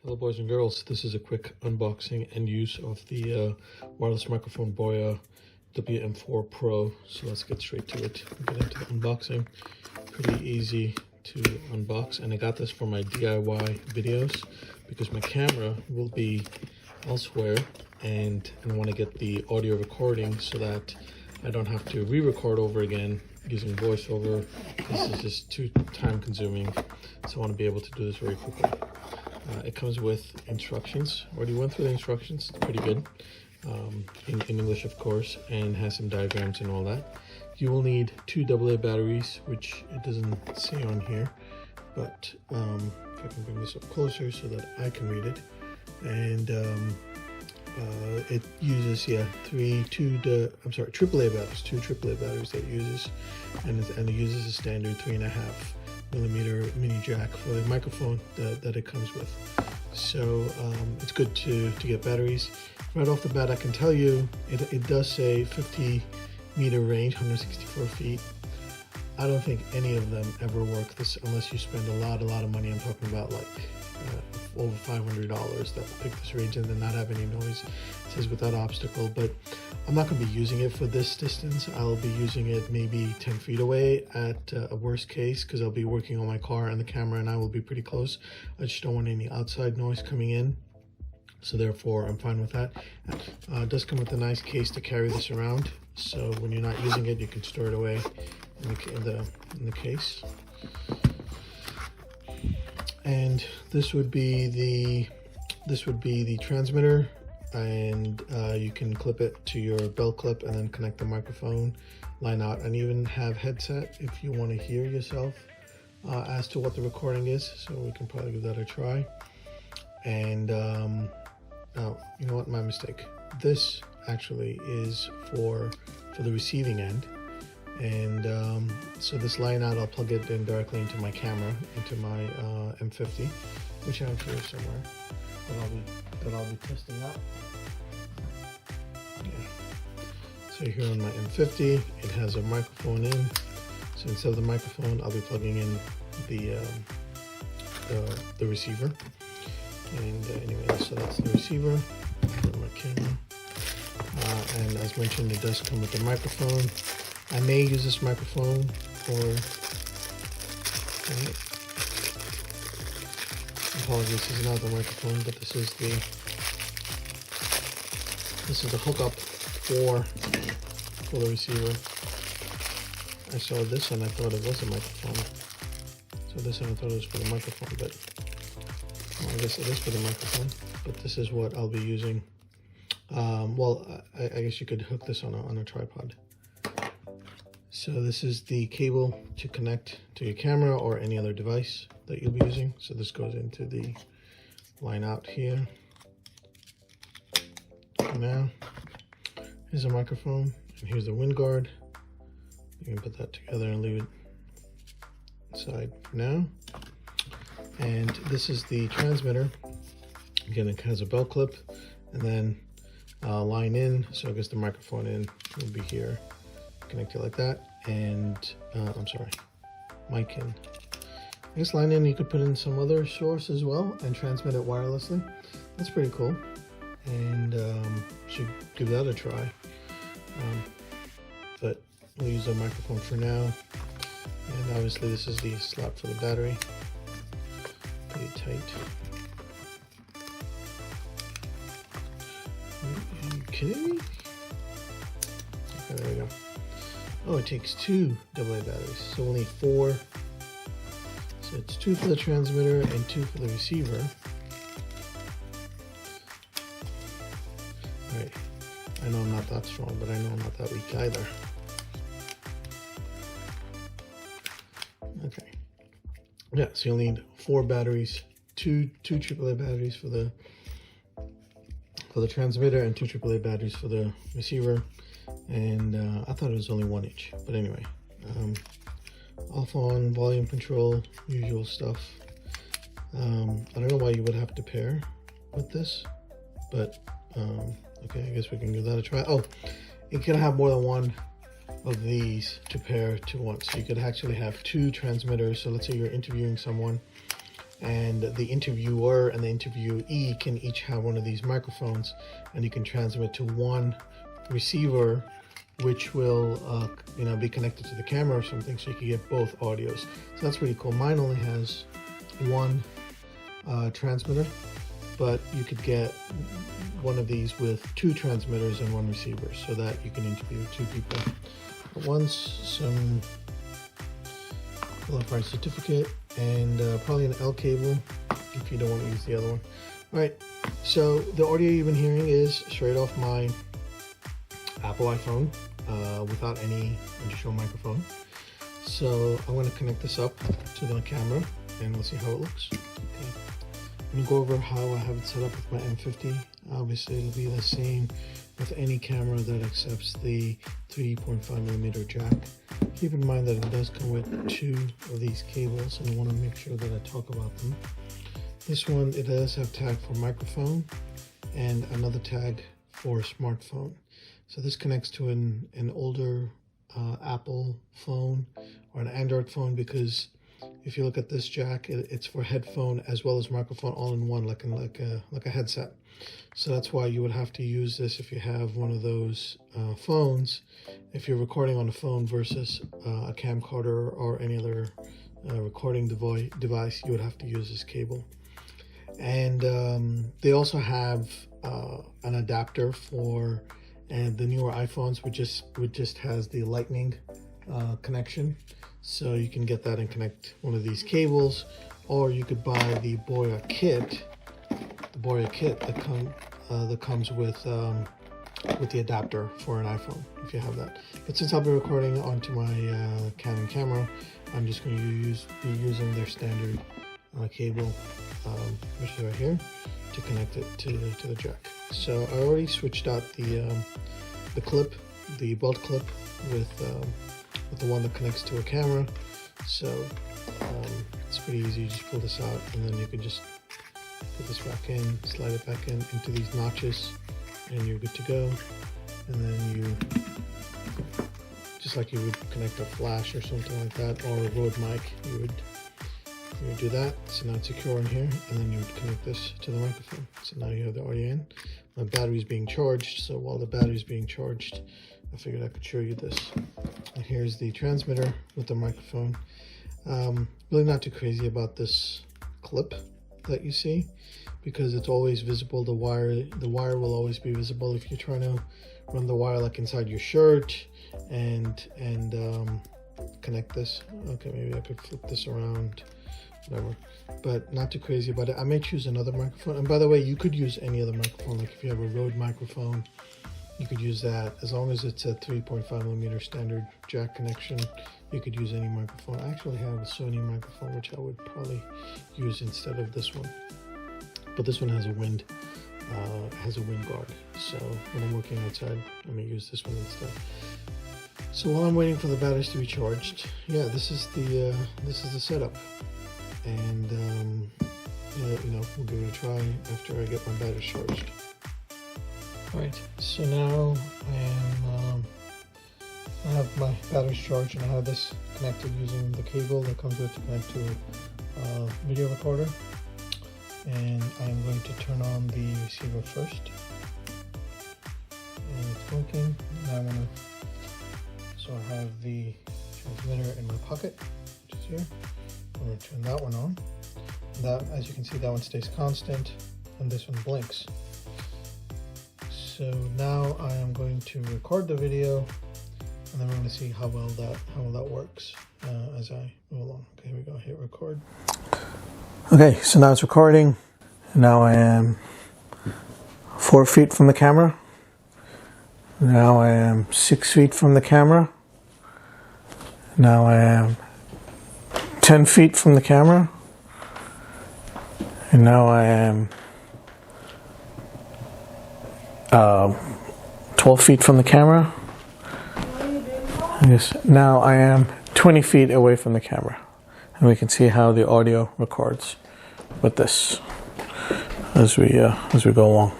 Hello boys and girls, this is a quick unboxing and use of the wireless microphone Boya WM4 Pro. So let's get straight to it. We'll get into the unboxing. Pretty easy to unbox, and I got this for my DIY videos because my camera will be elsewhere and I want to get the audio recording so that I don't have to re-record over again using voiceover. This is just too time consuming, so I want to be able to do this very quickly. It comes with instructions. Already went through the instructions. It's pretty good in English, of course, and has some diagrams and all that. You will need 2 AA batteries, which it doesn't say on here, but if I can bring this up closer so that I can read it. And it uses AAA batteries, 2 AAA batteries that it uses, and it uses a standard 3.5mm mini jack for the microphone that it comes with. So it's good to get batteries. Right off the bat, I can tell you it does say 50-meter range, 164 feet. I don't think any of them ever work this unless you spend a lot of money. I'm talking about like over $500 that will pick this range and then not have any noise. It says without obstacle, but I'm not going to be using it for this distance. I'll be using it maybe 10 feet away at a worst case, because I'll be working on my car and the camera and I will be pretty close. I just don't want any outside noise coming in, so therefore I'm fine with that. It does come with a nice case to carry this around, so when you're not using it you can store it away in the case. And this would be the transmitter, and you can clip it to your belt clip and then connect the microphone line out, and even have headset if you want to hear yourself as to what the recording is. So we can probably give that a try. And oh, you know what, my mistake. This actually is for the receiving end. And so this line out, I'll plug it in directly into my camera, into my M50, which I have here somewhere that I'll be testing out. Okay. So here on my M50, it has a microphone in. So instead of the microphone, I'll be plugging in the receiver. And anyway, so that's the receiver for my camera. And as mentioned, it does come with a microphone. I may use this microphone for, apologies, this is not the microphone, but this is the hookup for the receiver. I saw this and I thought it was a microphone. So this one I thought it was for the microphone, but well, I guess it is for the microphone. But this is what I'll be using. Well, I guess you could hook this on a tripod. So this is the cable to connect to your camera or any other device that you'll be using. So this goes into the line out here. Now, here's a microphone, and here's the wind guard. You can put that together and leave it inside for now. And this is the transmitter. Again, it has a belt clip, and then line in. So I guess the microphone in will be here. Connect it like that, and I'm sorry, mic in. I guess line in, you could put in some other source as well and transmit it wirelessly. That's pretty cool, and should give that a try. But we'll use a microphone for now, and obviously this is the slot for the battery. Pretty tight. Are you kidding me? Okay, there we go. Oh, it takes 2 AA batteries, so we'll need 4. So it's 2 for the transmitter and 2 for the receiver. Alright, I know I'm not that strong, but I know I'm not that weak either. Okay. Yeah, so you'll need 4 batteries, 2 AAA batteries for the transmitter and 2 AAA batteries for the receiver. And I thought it was only 1 each, but anyway, off on volume control, usual stuff. I don't know why you would have to pair with this, but okay, I guess we can give that a try. Oh, you can have more than one of these to pair to one, so you could actually have 2 transmitters. So let's say you're interviewing someone and the interviewer and the interviewee can each have one of these microphones, and you can transmit to one receiver, which will be connected to the camera or something, so you can get both audios. So that's pretty cool. Mine only has one transmitter, but you could get one of these with two transmitters and one receiver, so that you can interview two people at once. Some qualified certificate, and probably an L cable if you don't want to use the other one. All right, so the audio you've been hearing is straight off my Apple iPhone without any additional microphone. So I'm going to connect this up to the camera and we'll see how it looks. Okay. I'm going to go over how I have it set up with my M50. Obviously it'll be the same with any camera that accepts the 3.5mm jack. Keep in mind that it does come with two of these cables, and I want to make sure that I talk about them. This one, it does have tag for microphone and another tag for smartphone. So this connects to an older Apple phone or an Android phone, because if you look at this jack, it's for headphone as well as microphone all in one, like a headset. So that's why you would have to use this if you have one of those phones. If you're recording on a phone versus a camcorder or any other recording device, you would have to use this cable. And they also have an adapter for the newer iPhones, which just has the Lightning connection. So you can get that and connect one of these cables, or you could buy the Boya kit. The Boya kit that comes with the adapter for an iPhone, if you have that. But since I'll be recording onto my Canon camera, I'm just going to be using their standard cable, which is right here, to connect it to the jack. So I already switched out the clip, the belt clip, with the one that connects to a camera. So it's pretty easy. You just pull this out, and then you can just put this back in, slide it back into these notches, and you're good to go. And then you, just like you would connect a flash or something like that, or a Rode mic, you would do that. So now it's secure in here, and then you would connect this to the microphone. So now you have the audio in. My battery's being charged, so while the battery's being charged, I figured I could show you this. And here's the transmitter with the microphone. Really not too crazy about this clip that you see, because it's always visible. The wire will always be visible. If you're trying to run the wire like inside your shirt and connect this, okay, maybe I could flip this around, whatever, but not too crazy about it. I may choose another microphone, and by the way, you could use any other microphone. Like if you have a Rode microphone, you could use that, as long as it's a 3.5mm standard jack connection. You could use any microphone. I actually have a Sony microphone, which I would probably use instead of this one, but this one has a wind guard. So when I'm working outside, I'm gonna use this one instead. So while I'm waiting for the batteries to be charged, yeah, this is the setup, and we'll give it a try after I get my batteries charged. Alright, so now I have my batteries charged, and I have this connected using the cable that comes with to connect to a video recorder. And I'm going to turn on the receiver first. And it's working. Now so I have the transmitter in my pocket, which is here. I'm going to turn that one on. That, as you can see, that one stays constant, and this one blinks. So now I am going to record the video, and then we're going to see how well that works as I move along. Okay, here we go. Hit record. Okay, so now it's recording. Now I am 4 feet from the camera. Now I am 6 feet from the camera. Now I am 10 feet from the camera. And now I am 12 feet from the camera. Yes, now I am 20 feet away from the camera. And we can see how the audio records with this as we go along.